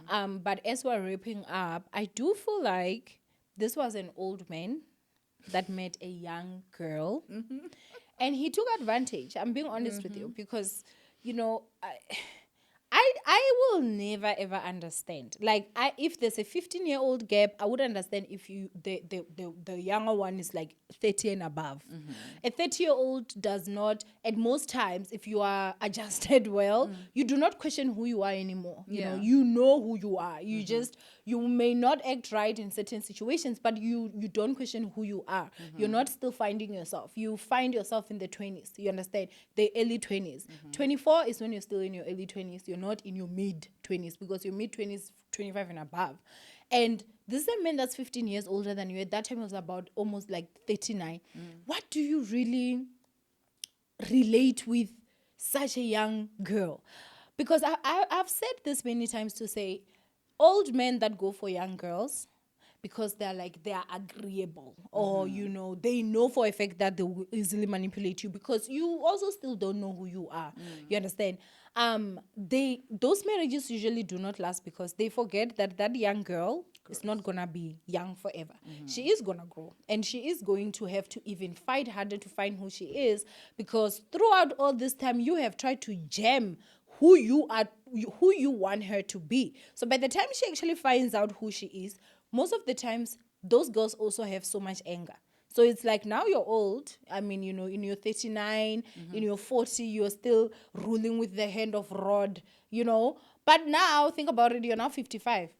But as we're wrapping up, I do feel like this was an old man that met a young girl, and he took advantage. I'm being honest with you because, you know, I will never ever understand. Like, if there's a 15-year-old gap, I would understand if the younger one is like 30 and above. A 30-year-old does not, at most times, if you are adjusted well, you do not question who you are anymore.
Yeah.
You know who you are. You may not act right in certain situations, but you don't question who you are. You're not still finding yourself. You find yourself in the 20s. You understand? The early 20s. 24 is when you're still in your early 20s. You're not in your mid 20s, because your mid 20s, 25 and above. And this is a man that's 15 years older than you. At that time, he was about almost like 39. What do you really relate with such a young girl? Because I've said this many times to say, old men that go for young girls, because they are agreeable, or they know for a fact that they will easily manipulate you, because you also still don't know who you are. You understand? Those marriages usually do not last, because they forget that young girl is not gonna be young forever. She is gonna grow, and she is going to have to even fight harder to find who she is, because throughout all this time you have tried to jam who you are, who you want her to be. So by the time she actually finds out who she is, most of the times those girls also have so much anger. So it's like, now you're old. I mean, in your 39, in your 40, you're still ruling with the hand of rod, But now, think about it, you're now 55.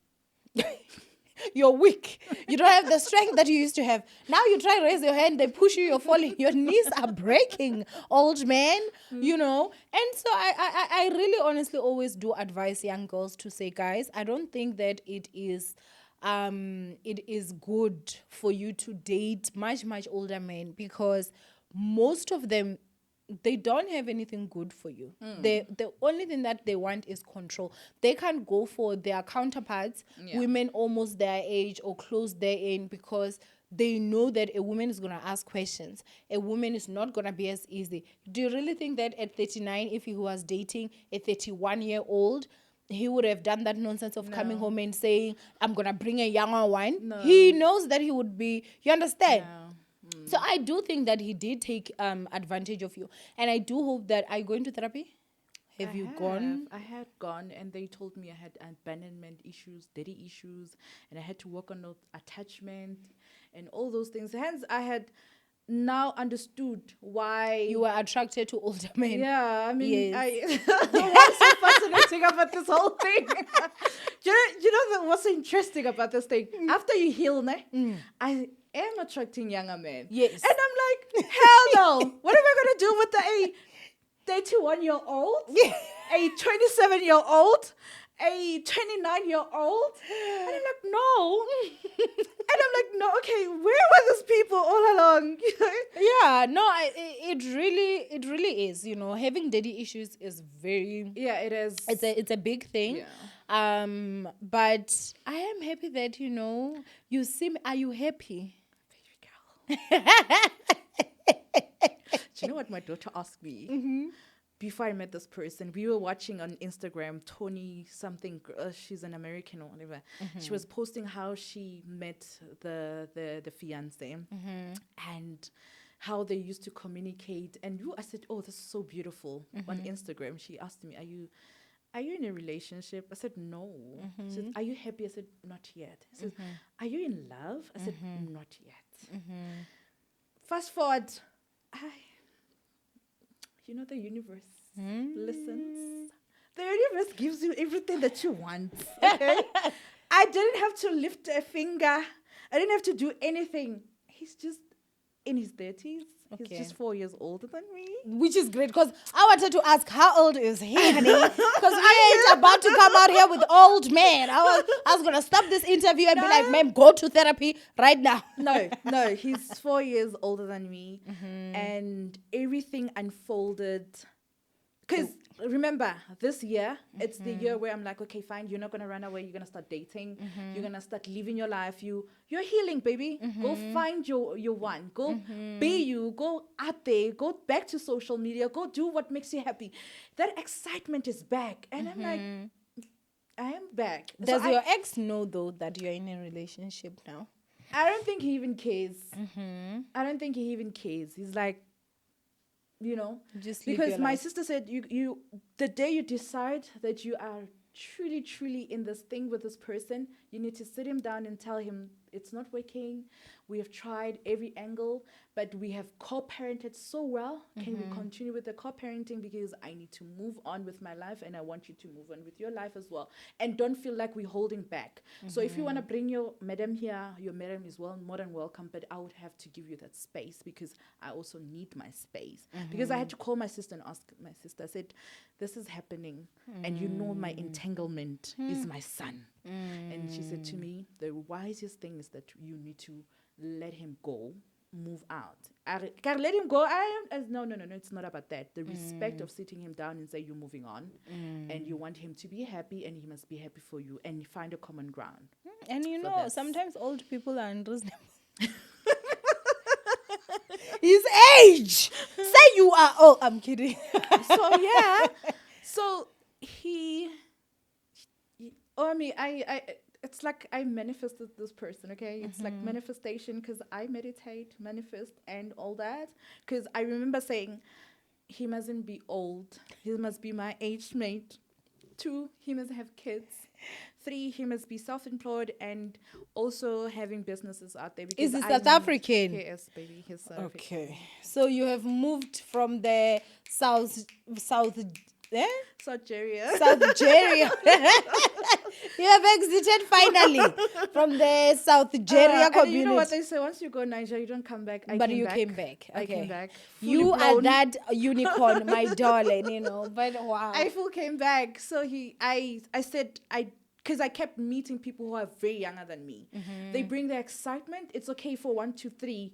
You're weak. You don't have the strength that you used to have. Now you try to raise your hand, they push you, you're falling. Your knees are breaking, old man, And so I really honestly always do advise young girls to say, guys, I don't think that it is good for you to date much, much older men, because most of them, they don't have anything good for you. The only thing that they want is control. They can't go for their counterparts, women almost their age or close their in, because they know that a woman is going to ask questions. A woman is not going to be as easy. Do you really think that at 39, if he was dating a 31-year-old, he would have done that nonsense of coming home and saying, I'm going to bring a younger one?
No.
He knows that he would be, you understand?
No.
So I do think that he did take advantage of you. And I do hope that, are you going to therapy? Have you gone?
I had gone, and they told me I had abandonment issues, daddy issues, and I had to work on attachment and all those things. Hence, I had now understood why
You were attracted to older men.
Yeah, I mean,
Yes.
what's so fascinating about this whole thing? you know what's so interesting about this thing? After you heal, I am attracting younger men.
Yes.
And I'm like, hell no. What am I going to do with a 31-year-old, a 27-year-old, a 29-year-old? And I'm like, no. And I'm like, no, okay, where were these people all along?
Yeah, no, it really is. Having daddy issues is very.
Yeah, it is.
It's a big thing.
Yeah.
But I am happy that you seem. Are you happy?
Baby girl. Do you know what my daughter asked me? Before I met this person, we were watching on Instagram, Tony something, she's an American or whatever. She was posting how she met the fiance and how they used to communicate. And I said, oh, this is so beautiful. On Instagram, she asked me, are you in a relationship? I said, no. She said, are you happy? I said, not yet. She said, are you in love? I said, not yet. Fast forward, the universe listens. The universe gives you everything that you want. Okay? I didn't have to lift a finger. I didn't have to do anything. He's just in his 30s.
Okay.
He's just 4 years older than me.
Which is great, because I wanted to ask, how old is he, honey? Because we ain't about to come out here with old man. I was going to stop this interview and be like, ma'am, go to therapy right now.
No, he's 4 years older than me. And everything unfolded. Because remember, this year, it's the year where I'm like, okay, fine, you're not going to run away. You're going to start dating. You're going to start living your life. You're healing, baby. Go find your one. Go be you. Go out there. Go back to social media. Go do what makes you happy. That excitement is back. And I'm like, I am back.
Does your ex know, though, that you're in a relationship now?
I don't think he even cares. I don't think he even cares. He's like,
Just live
because
your
my
life.
sister said the day you decide that you are truly, truly in this thing with this person, you need to sit him down and tell him it's not working. We have tried every angle, but we have co-parented so well. Can we continue with the co-parenting? Because I need to move on with my life and I want you to move on with your life as well. And don't feel like we're holding back. So if you want to bring your madam here, your madam is more than welcome, but I would have to give you that space because I also need my space. Because I had to call my sister and ask my sister, I said, this is happening and my entanglement is my son. And she said to me, the wisest thing is that you need to let him go, move out. Can let him go. No, it's not about that. The respect of sitting him down and say you're moving on and you want him to be happy and he must be happy for you and find a common ground.
And sometimes old people are unreasonable. His age. Say you are. Oh, I'm kidding.
So yeah. So I it's like I manifested this person, okay? It's like manifestation because I meditate, manifest, and all that. Because I remember saying, he mustn't be old. He must be my age mate. 2, he must have kids. 3, he must be self-employed and also having businesses out there.
Is he South African?
Yes, baby, he's South African.
Okay. So you have moved from the south,
Nigeria.
South Nigeria. You have exited finally from the South Nigeria community.
You know what they say? Once you go Nigeria, you don't come back.
But you came back. Okay.
I came back.
You are that unicorn, my darling, But wow.
I came back. So I said, because I kept meeting people who are very younger than me. They bring their excitement. It's okay for 1, 2, 3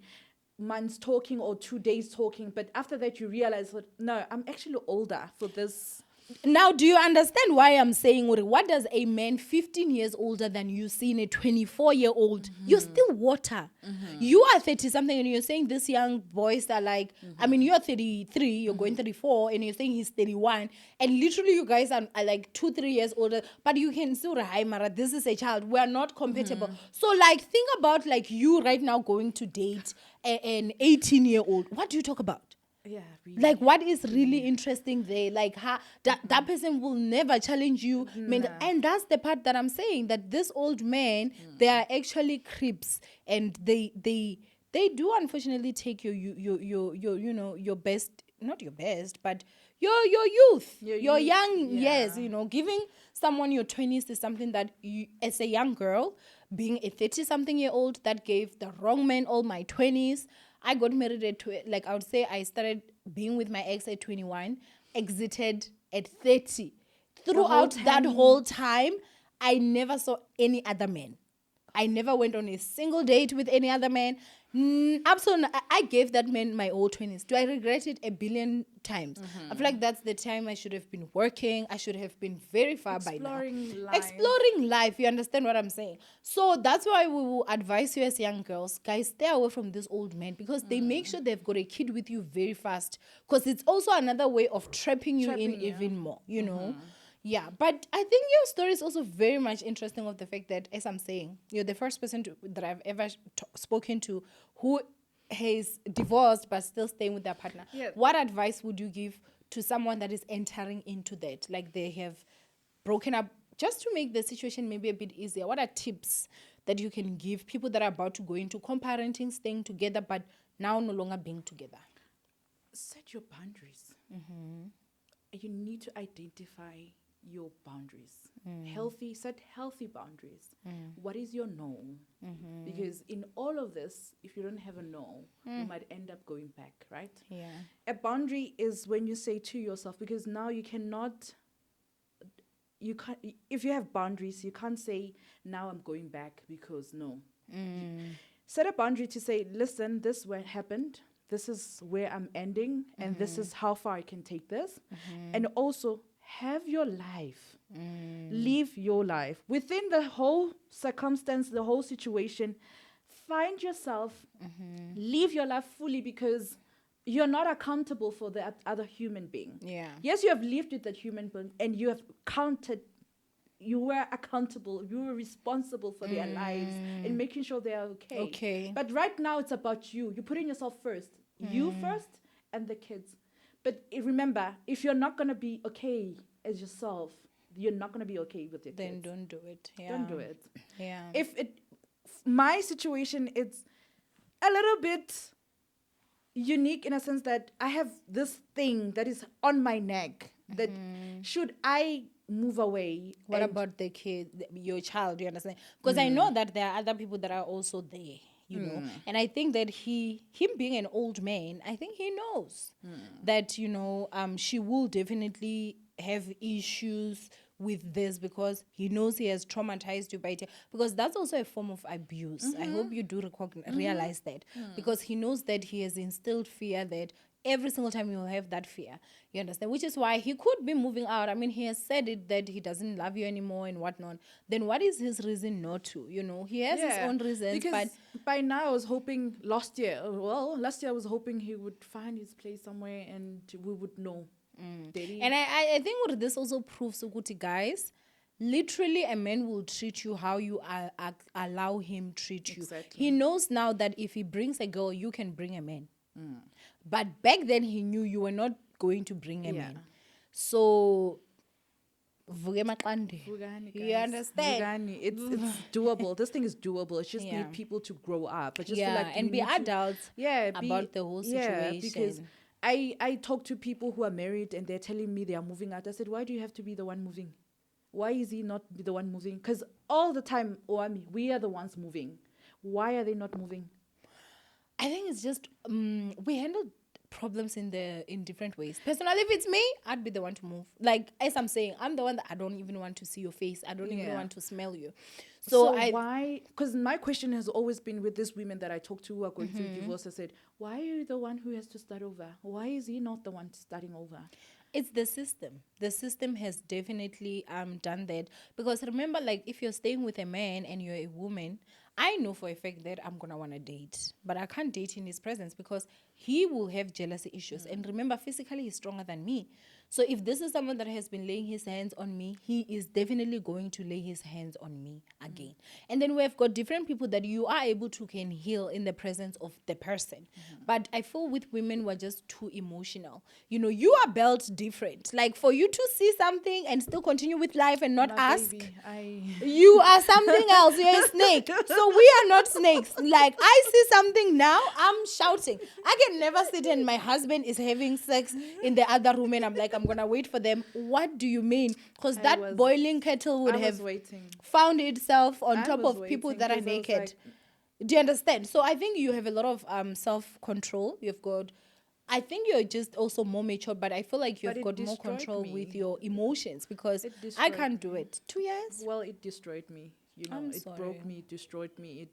months talking or 2 days talking. But after that, you realize that, no, I'm actually older for this.
Now, do you understand why I'm saying, what does a man 15 years older than you see in a 24-year-old? You're still water. You are 30-something and you're saying these young boys are like, I mean, you're 33, you're going 34, and you're saying he's 31. And literally you guys are like 2-3 years older, but you can still, hi, Mara, this is a child. We're not compatible. So, like, think about, like, you right now going to date an 18-year-old. What do you talk about?
Yeah, really.
Like, what is really interesting there? Like, that person will never challenge you. And that's the part that I'm saying, that this old man, they are actually creeps, and they do unfortunately take your best, not your best, but your youth, your young years. Giving someone your 20s is something that you, as a young girl, being a 30-something-year-old that gave the wrong man all my 20s. I got married at, I would say I started being with my ex at 21, exited at 30. Throughout that whole time, I never saw any other man. I never went on a single date with any other man. Absolutely. I gave that man my old 20s. Do I regret it? 1 billion times. I feel like that's the time I should have been working. I should have been very far by now. Exploring life. You understand what I'm saying? So that's why we will advise you as young girls, guys, stay away from this old man, because they make sure they've got a kid with you very fast. Because it's also another way of trapping you even more, Yeah, but I think your story is also very much interesting, of the fact that, as I'm saying, you're the first person that I've ever spoken to who has divorced but still staying with their partner.
Yeah.
What advice would you give to someone that is entering into that? Like, they have broken up, just to make the situation maybe a bit easier. What are tips that you can give people that are about to go into co-parenting, staying together, but now no longer being together?
Set your boundaries. You need to identify your boundaries. Set healthy boundaries. What is your no? Because in all of this, if you don't have a no, you might end up going back, right?
Yeah.
A boundary is when you say to yourself, because now you can't, if you have boundaries, you can't say, now I'm going back, because no. Set a boundary to say, listen, this what happened. This is where I'm ending, and this is how far I can take this. And also, have your life. Live your life. Within the whole circumstance, the whole situation, find yourself, live your life fully, because you're not accountable for the other human being.
Yeah.
Yes, you have lived with that human being, and you have counted you were accountable, you were responsible for their lives and making sure they are okay.
Okay.
But right now it's about you. You're putting yourself first. You first and the kids. But remember, if you're not gonna be okay as yourself, you're not gonna be okay with your
Then
kids.
don't do it. Yeah.
Don't do it.
Yeah.
If it, my situation, it's a little bit unique in a sense that I have this thing that is on my neck that should I move away.
What
and-
about the kid, your child? You understand? Because I know that there are other people that are also there, you know. And I think that him being an old man, I think he knows that, you know, she will definitely have issues with this because he knows he has traumatized you by it. Because that's also a form of abuse. I hope you do realize that. Because he knows that he has instilled fear that every single time you'll have that fear. You understand? Which is why he could be moving out. I mean, he has said it that he doesn't love you anymore and whatnot. Then what is his reason not to? You know, he has his own reasons.
Because
But
by now I was hoping last year I was hoping he would find his place somewhere and we would know. Daddy.
and I think what this also proves, Ukuti, guys, literally a man will treat you how you allow him treat you.
Exactly.
He knows now that if he brings a girl, you can bring a man. But back then he knew you were not going to bring a man. So vuke maqande.
Vugani,
You
guys.
understand?
Vugani. It's doable. This thing is doable. It just
Yeah.
need people to grow up. I just
Yeah,
feel like
and
you
be
need to-
adults about the whole
Yeah, because
situation.
I talk to people who are married and they're telling me they are moving out. I said, why do you have to be the one moving? Why is he not the one moving? Because all the time, Owamie, we are the ones moving. Why are they not moving?
I think it's just we handle problems in different ways. Personally, if it's me, I'd be the one to move. Like as I'm saying, I'm the one that I don't even want to see your face. I don't even
Yeah.
want to smell you.
So
So
why? Because my question has always been with these women that I talk to who are going through divorce. I said, why are you the one who has to start over? Why is he not the one starting over?
it's the system. The system has definitely done that. Because remember, like if you're staying with a man and you're a woman, I know for a fact that I'm gonna wanna date. But I can't date in his presence because he will have jealousy issues. And remember, physically he's stronger than me. So if this is someone that has been laying his hands on me, he is definitely going to lay his hands on me again. And then we have got different people that you are able to can heal in the presence of the person. But I feel with women we're just too emotional. You know, you are built different. Like for you to see something and still continue with life and not
My
ask.
baby,
You are something else. You're a snake. So we are not snakes. Like I see something now, I'm shouting. I can never sit and my husband is having sex in the other room and I'm like, I'm gonna wait for them. What do you mean? Because
I
that
was-
boiling kettle would
I was
have
waiting.
found itself on
I
top
was
of people
waiting
that are
'cause I was
naked.
like-
Do you understand? So I think you have a lot of self-control. You've got, I think you're just also more mature, but I feel like
But
you've
it
got more
destroyed
control with
me.
your emotions because
It
I
destroyed
can't do
me.
it. 2 years?
Well, it destroyed me. You know,
I'm
it
sorry.
broke me, it destroyed me.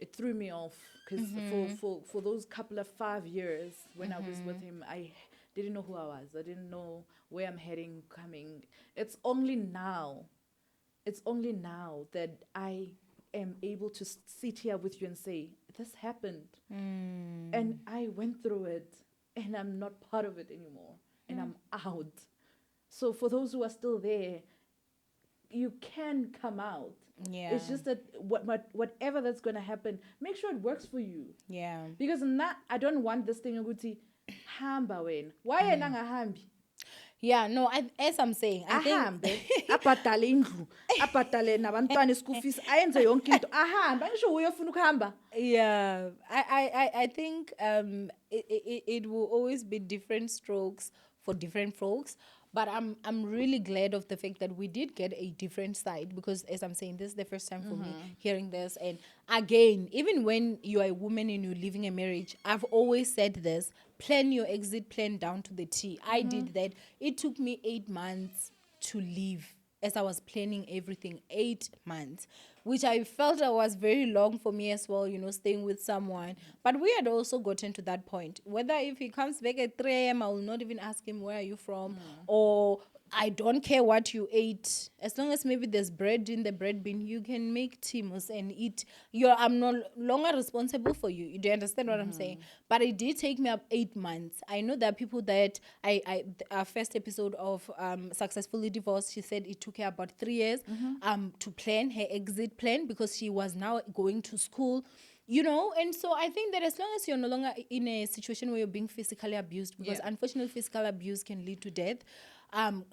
It threw me off because for those couple of 5 years when I was with him, I didn't know who I was. I didn't know where I'm heading, coming. It's only now that I am able to sit here with you and say this happened, and I went through it, and I'm not part of it anymore, and I'm out. So for those who are still there, you can come out.
Yeah.
It's just that whatever that's going to happen, make sure it works for you.
Yeah.
Because I don't want this thing ukuthi hamba wena. Why yena angahambi?
Yeah, no, as I'm saying, I think
Ahambe, abhadale indlu, abhadale nabantwana school fees, ayenze yonke into. Ahambe, angisho uyofuna ukuhamba.
yeah, I think it will always be different strokes for different folks. But I'm really glad of the fact that we did get a different side because as I'm saying, this is the first time for me hearing this. And again, even when you are a woman and you're living a marriage, I've always said this, plan your exit plan down to the T. I did that. It took me 8 months to leave as I was planning everything. 8 months, which I felt was very long for me as well, you know, staying with someone. But we had also gotten to that point. Whether if he comes back at 3 a.m., I will not even ask him, where are you from? Or I don't care what you ate. As long as maybe there's bread in the bread bin, you can make timos and eat. I'm no longer responsible for you. Do you understand what I'm saying? But it did take me up 8 months. I know there are people that our first episode of Successfully Divorced, she said it took her about 3 years to plan her exit plan because she was now going to school. And so I think that as long as you're no longer in a situation where you're being physically abused, because unfortunately physical abuse can lead to death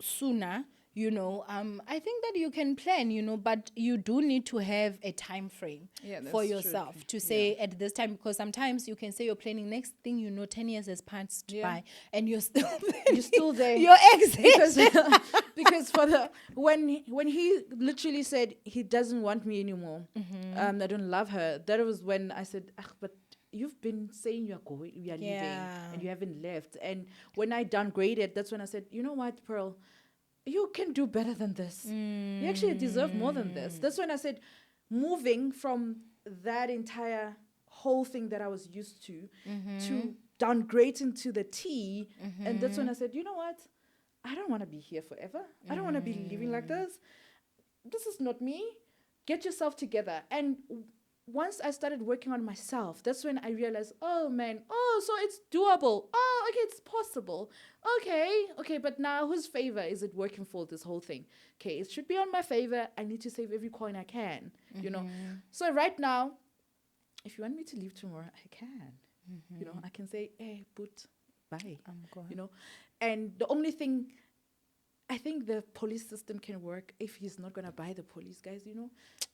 sooner, I think that you can plan, but you do need to have a time frame for
that's
yourself
true.
to say at this time, because sometimes you can say you're planning, next thing 10 years has passed by and you're still
You're still there.
your exit.
Because when he literally said he doesn't want me anymore, I don't love her. That was when I said, but you've been saying you're leaving and you haven't left. And when I downgraded, that's when I said, you know what, Pearl, you can do better than this. You actually deserve more than this. That's when I said, moving from that entire whole thing that I was used to downgrading to the T. And that's when I said, you know what? I don't want to be here forever. I don't want to be living like this. This is not me. Get yourself together. And once I started working on myself, that's when I realized, oh man, so it's doable. Oh, okay, it's possible. Okay, but now whose favor is it working for, this whole thing? Okay, it should be on my favor. I need to save every coin I can, So right now, if you want me to leave tomorrow, I can. I can say, hey, put, bye.
I'm gone.
And the only thing, I think the police system can work if he's not going to buy the police, guys,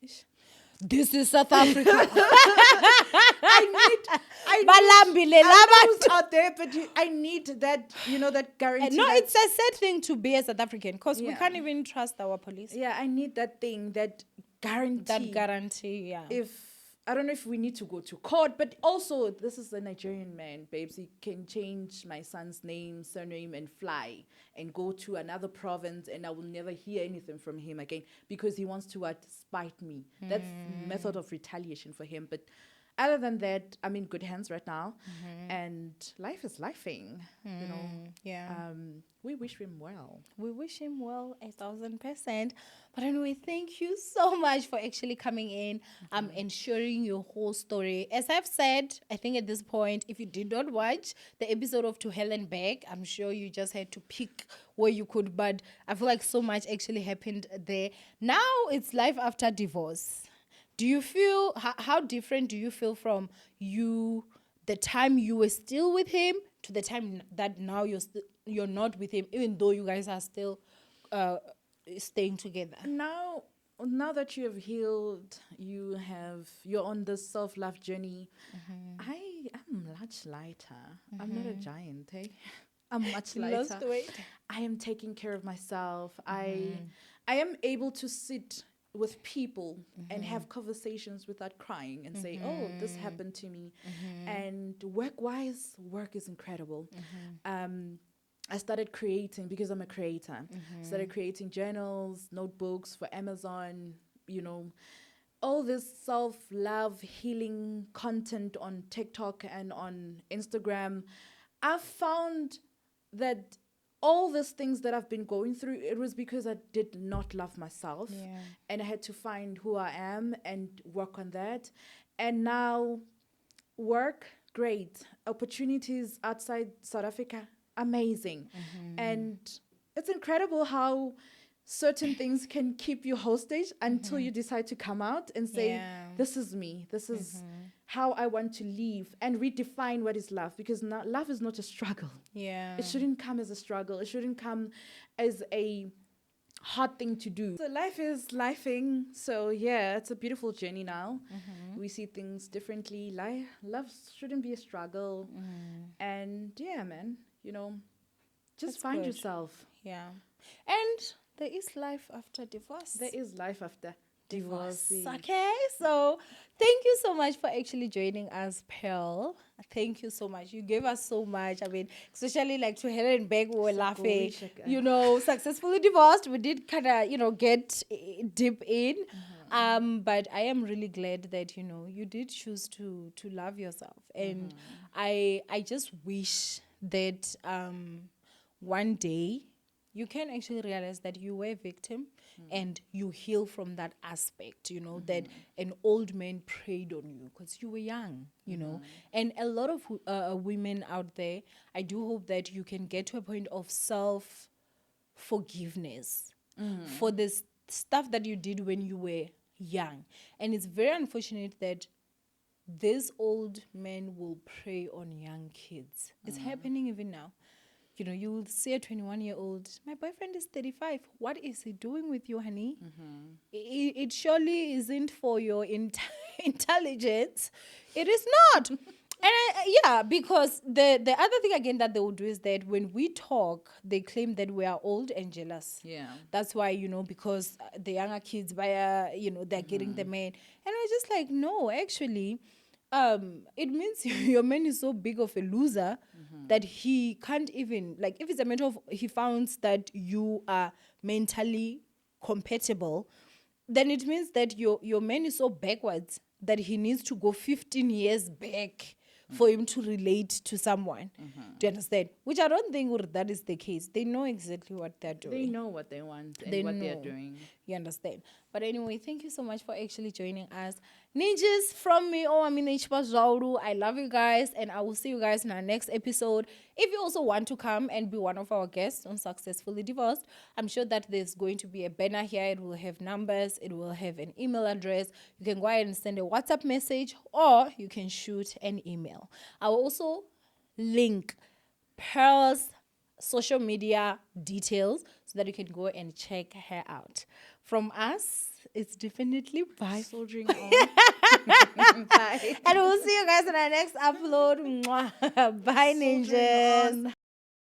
Ish.
This is South Africa.
I know who's out there, but I need that, that guarantee.
No, it's a sad thing to be a South African because we can't even trust our police.
Yeah, I need that thing, that guarantee.
That guarantee, yeah.
I don't know if we need to go to court, but also this is a Nigerian man, babes. He can change my son's name, surname, and fly and go to another province, and I will never hear anything from him again because he wants to spite me. That's method of retaliation for him. But other than that, I'm in good hands right now, and life is lifing.
Yeah.
We wish him well.
We wish him well 1,000%. But anyway, thank you so much for actually coming in and sharing your whole story. As I've said, I think at this point, if you did not watch the episode of To Hell and Back, I'm sure you just had to pick where you could. But I feel like so much actually happened there. Now it's life after divorce. Do you feel, how different do you feel from the time you were still with him to the time that now you're not with him, even though you guys are still staying together?
Now that you have healed, you're on this self-love journey. I am much lighter. I'm not a giant, hey? I'm much lighter.
Lost weight.
I am taking care of myself. I am able to sit with people and have conversations without crying and say, oh, this happened to me. And work-wise, work is incredible. I started creating, because I'm a creator, started creating journals, notebooks for Amazon, all this self-love healing content on TikTok and on Instagram. I've found that all these things that I've been going through, it was because I did not love myself.
Yeah.
And I had to find who I am and work on that. And now, work, great. Opportunities outside South Africa, amazing. And it's incredible how certain things can keep you hostage until you decide to come out and say, this is me. This is how I want to live, and redefine what is love, because love is not a struggle.
Yeah.
It shouldn't come as a struggle. It shouldn't come as a hard thing to do. So life is lifing. So yeah, it's a beautiful journey now. We see things differently. Love shouldn't be a struggle. And yeah, man, just
That's
find
good.
yourself.
Yeah. And there is life after divorce.
There is life after divorce.
Okay, so thank you so much for actually joining us, Pearl. Thank you so much. You gave us so much. I mean, especially like To Hell and Back, we were laughing. Successfully divorced. We did kind of, get deep in. But I am really glad that, you did choose to love yourself. And I just wish that one day you can actually realize that you were a victim and you heal from that aspect, that an old man preyed on you because you were young, And a lot of women out there, I do hope that you can get to a point of self forgiveness for this stuff that you did when you were young. And it's very unfortunate that this old men will prey on young kids. It's happening even now. You will see a 21-year-old, my boyfriend is 35. What is he doing with you, honey? It surely isn't for your intelligence. It is not. Because the other thing again that they will do is that when we talk, they claim that we are old and jealous.
Yeah.
That's why, because the younger kids, they're getting the man. And we're just like, no, actually, it means your man is so big of a loser that he can't even, like, if it's a matter of he finds that you are mentally compatible, then it means that your man is so backwards that he needs to go 15 years back for him to relate to someone. Do you understand? Which I don't think that is the case. They know exactly what they're doing.
They know what they want and what they're doing.
You understand? But anyway, thank you so much for actually joining us. Ninjas from me, Owamie, I love you guys, and I will see you guys in our next episode. If you also want to come and be one of our guests on Successfully Divorced, I'm sure that there's going to be a banner here. It will have numbers. It will have an email address. You can go ahead and send a WhatsApp message, or you can shoot an email. I will also link Pearl's social media details so that you can go and check her out. From us, it's definitely bye.
Soldiering on. Bye.
And we'll see you guys in our next upload. Mwah. Bye, ninjas.